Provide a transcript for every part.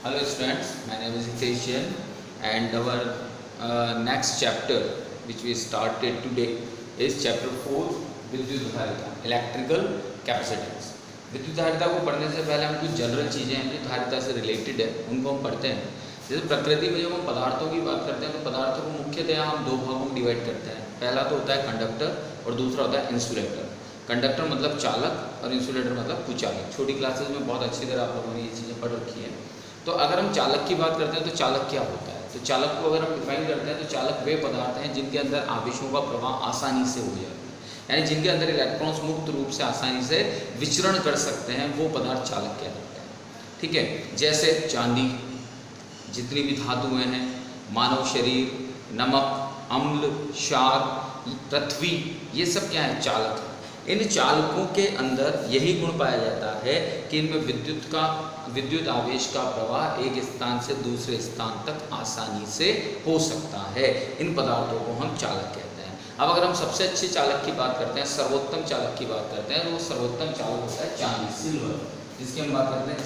Hello students, my name is Hitesh Jain and our next chapter which we started today is chapter 4 विद्युत धारिता electrical capacitance. विद्युत धारिता को पढ़ने से पहले हम कुछ जनरल चीज़ें हैं जो धारिता से रिलेटेड है उनको हम पढ़ते हैं। जैसे प्रकृति में जब हम पदार्थों की बात करते हैं तो पदार्थों को मुख्यतः हम दो भागों में डिवाइड करते हैं। पहला तो होता है कंडक्टर और दूसरा होता है इंसुलेटर। कंडक्टर मतलब चालक और इंसुलेटर मतलब कुचालक। छोटी क्लासेस में बहुत अच्छी तरह आप लोगों ने ये चीज़ें पढ़ रखी हैं। तो अगर हम चालक की बात करते हैं तो चालक क्या होता है, तो चालक को अगर हम डिफाइन करते हैं तो चालक वे पदार्थ हैं जिनके अंदर आवेशों का प्रवाह आसानी से हो जाता है, यानी जिनके अंदर इलेक्ट्रॉन्स मुक्त रूप से आसानी से विचरण कर सकते हैं, वो पदार्थ चालक कहलाते हैं। ठीक है, जैसे चांदी, जितनी भी धातुएं हैं, मानव शरीर, नमक, अम्ल, क्षार, पृथ्वी, ये सब क्या है, चालक है। इन चालकों के अंदर यही गुण पाया जाता है कि इनमें विद्युत आवेश का प्रवाह एक स्थान से दूसरे स्थान तक आसानी से हो सकता है। इन पदार्थों को हम चालक कहते हैं। अब अगर हम सबसे अच्छे चालक की बात करते हैं, सर्वोत्तम चालक की बात करते हैं, तो वो सर्वोत्तम चालक होता है चांदी, सिल्वर, जिसकी हम बात करते हैं,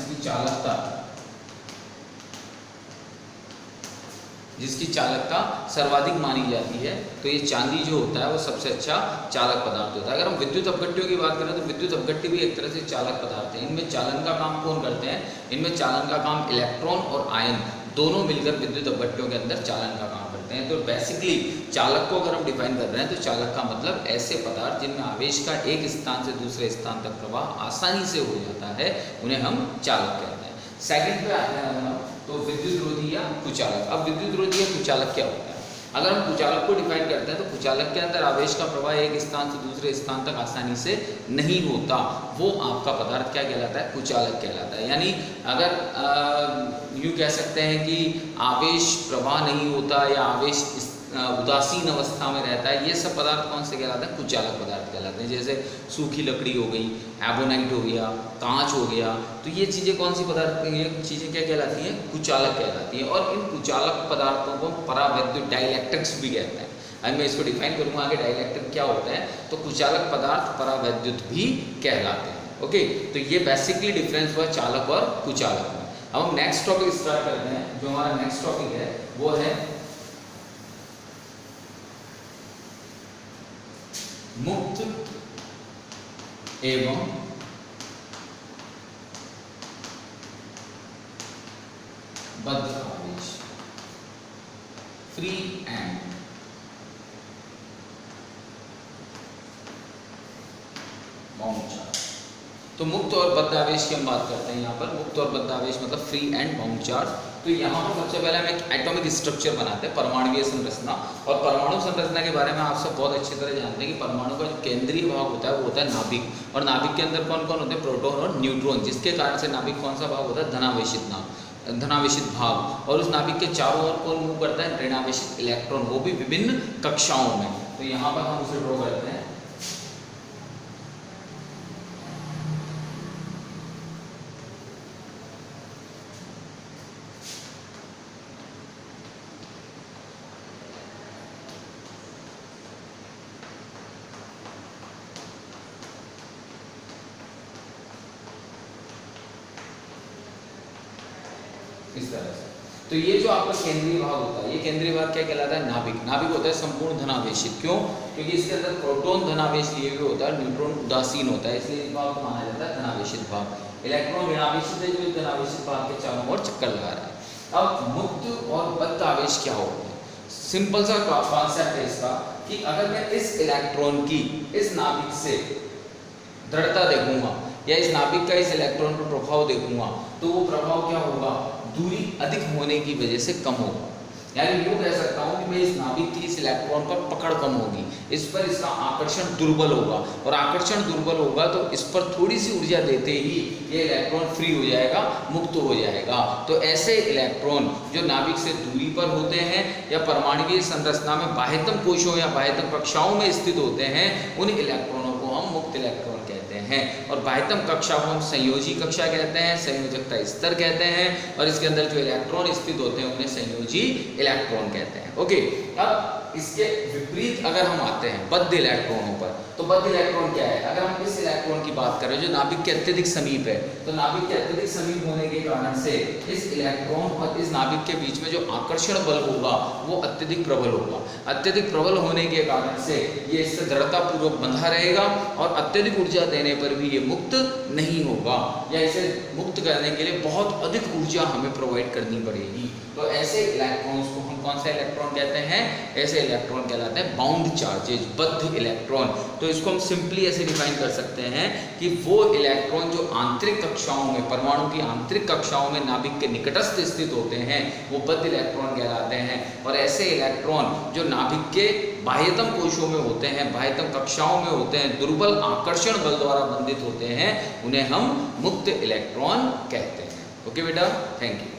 जिसकी चालकता सर्वाधिक मानी जाती है। तो ये चांदी जो होता है वो सबसे अच्छा चालक पदार्थ होता है। अगर हम विद्युत अपघट्यों की बात करें तो विद्युत अपघट्य भी एक तरह से चालक पदार्थ है। इनमें चालन का काम कौन करते हैं, इनमें चालन का काम इलेक्ट्रॉन और आयन दोनों मिलकर विद्युत अपघट्यों के अंदर चालन का काम करते हैं। तो बेसिकली चालक को अगर हम डिफाइन कर रहे हैं तो चालक का मतलब ऐसे पदार्थ जिनमें आवेश का एक स्थान से दूसरे स्थान तक प्रवाह आसानी से हो जाता है, उन्हें हम चालक कहते हैं। सेकंड पे आते हैं अगर हम तो विद्युत रोधी या कुचालक। अब विद्युत रोधी या कुचालक क्या होता है, अगर हम कुचालक को डिफाइन करते हैं तो कुचालक के अंदर आवेश का प्रवाह एक स्थान से दूसरे स्थान तक आसानी से नहीं होता, वो आपका पदार्थ क्या कहलाता है, कुचालक कहलाता है। यानी अगर यूँ कह सकते हैं कि आवेश प्रवाह नहीं होता या आवेश उदासीन अवस्था में रहता है, ये सब पदार्थ कौन से कहलाते हैं, कुचालक पदार्थ कहलाते हैं। जैसे सूखी लकड़ी हो गई, एबोनाइट हो गया, कांच हो गया, तो ये चीज़ें कौन सी पदार्थ, ये चीज़ें क्या कहलाती हैं, कुचालक कहलाती हैं। और इन कुचालक पदार्थों को परावैद्युत डाइलेक्ट्रिक्स भी कहते हैं। अब मैं इसको डिफाइन करूँगा आगे डाइलेक्ट्रिक क्या होता है, तो कुचालक पदार्थ परावैद्युत भी कहलाते हैं। ओके, तो ये बेसिकली डिफरेंस हुआ चालक और कुचालक में। अब हम नेक्स्ट टॉपिक स्टार्ट करते हैं। जो हमारा नेक्स्ट टॉपिक है वो है मुक्त एवं बद्ध आवेश, फ्री एंड बाउंड चार्ज। तो मुक्त और बद्ध आवेश की हम बात करते हैं। यहाँ पर मुक्त और बद्ध आवेश मतलब फ्री एंड बाउंड चार्ज। तो यहाँ पर सबसे पहले हम एक एटॉमिक स्ट्रक्चर बनाते हैं, परमाणुवीय संरचना। और परमाणु संरचना के बारे में आप सब बहुत अच्छी तरह जानते हैं कि परमाणु का जो केंद्रीय भाग होता है वो होता है नाभिक, और नाभिक के अंदर कौन कौन होते हैं, प्रोटॉन और न्यूट्रॉन, जिसके कारण से नाभिक कौन सा भाग होता है, धनावेशित भाग। और उस नाभिक के चारों ओर कौन मूव करता है, ऋणावेशित इलेक्ट्रॉन, वो भी विभिन्न कक्षाओं में। तो यहाँ पर हम उसे ड्रॉ करते हैं। इस तरह से। तो ये जो आपका केंद्रीय भाग होता है, ये केंद्रीय भाग क्या कहलाता है, नाभिक। नाभिक होता है संपूर्ण धनावेशित। क्यों, क्योंकि इसके अंदर प्रोटॉन धनावेश लिए हुए होता है, न्यूट्रॉन उदासीन होता है, इसलिए इस भाग को माना जाता है धनावेशित भाग। इलेक्ट्रॉन ऋणावेशित है, जो धनावेशित भाग के चारों ओर चक्कर लगा रहा है। अब मुक्त और बद्ध आवेश क्या होते हैं, सिंपल सा कॉन्सेप्ट है इसका कि अगर मैं इस इलेक्ट्रॉन की इस नाभिक से दृढ़ता देखूंगा या इस नाभिक का इस इलेक्ट्रॉन पर प्रभाव देखूंगा, तो वो प्रभाव क्या होगा, दूरी अधिक होने की वजह से कम होगा। यानी यूँ कह सकता हूँ कि मैं इस नाभिक की इस इलेक्ट्रॉन पर पकड़ कम होगी, इस पर इसका आकर्षण दुर्बल होगा, और आकर्षण दुर्बल होगा तो इस पर थोड़ी सी ऊर्जा देते ही ये इलेक्ट्रॉन फ्री हो जाएगा, मुक्त हो जाएगा। तो ऐसे इलेक्ट्रॉन जो नाभिक से दूरी पर होते हैं या परमाणुवीय संरचना में बाह्यतम कोशों या बाह्यतम कक्षाओं में स्थित होते हैं, उन इलेक्ट्रॉनों को हम मुक्त इलेक्ट्रॉन कहते हैं। और बाह्यतम कक्षा को हम संयोजी कक्षा कहते हैं, संयोजकता स्तर कहते हैं, और इसके अंदर जो इलेक्ट्रॉन स्थित होते हैं उन्हें संयोजी इलेक्ट्रॉन कहते हैं। ओके, अब इसके विपरीत अगर हम आते हैं बद्ध इलेक्ट्रॉनों पर, तो तो बद्ध इलेक्ट्रॉन क्या है? अगर हम इस इलेक्ट्रॉन की बात करें जो नाभिक के अत्यधिक समीप है, तो नाभिक के अत्यधिक समीप होने के कारण से इस इलेक्ट्रॉन और इस नाभिक के बीच में जो आकर्षण बल होगा वो अत्यधिक प्रबल होगा। अत्यधिक प्रबल होने के कारण से ये इससे दृढ़तापूर्वक बंधा रहेगा और अत्यधिक ऊर्जा देने पर भी ये मुक्त नहीं होगा, या इसे मुक्त करने के लिए बहुत अधिक ऊर्जा हमें प्रोवाइड करनी पड़ेगी। तो ऐसे इलेक्ट्रॉन्स को हम कौन सा इलेक्ट्रॉन कहते हैं? ऐसे इलेक्ट्रॉन कहलाते हैं बाउंड चार्जेज, बद्ध इलेक्ट्रॉन। तो इसको हम सिंपली ऐसे डिफाइन कर सकते हैं कि वो इलेक्ट्रॉन जो आंतरिक कक्षाओं में, परमाणु की आंतरिक कक्षाओं में नाभिक के निकटस्थ स्थित होते हैं वो बद्ध इलेक्ट्रॉन कहलाते हैं। और ऐसे इलेक्ट्रॉन जो नाभिक के बाह्यतम कोशों में होते हैं, बाह्यतम कक्षाओं में होते हैं, दुर्बल आकर्षण बल द्वारा बंधित होते हैं, उन्हें हम मुक्त इलेक्ट्रॉन कहते हैं। ओके बेटा, थैंक यू।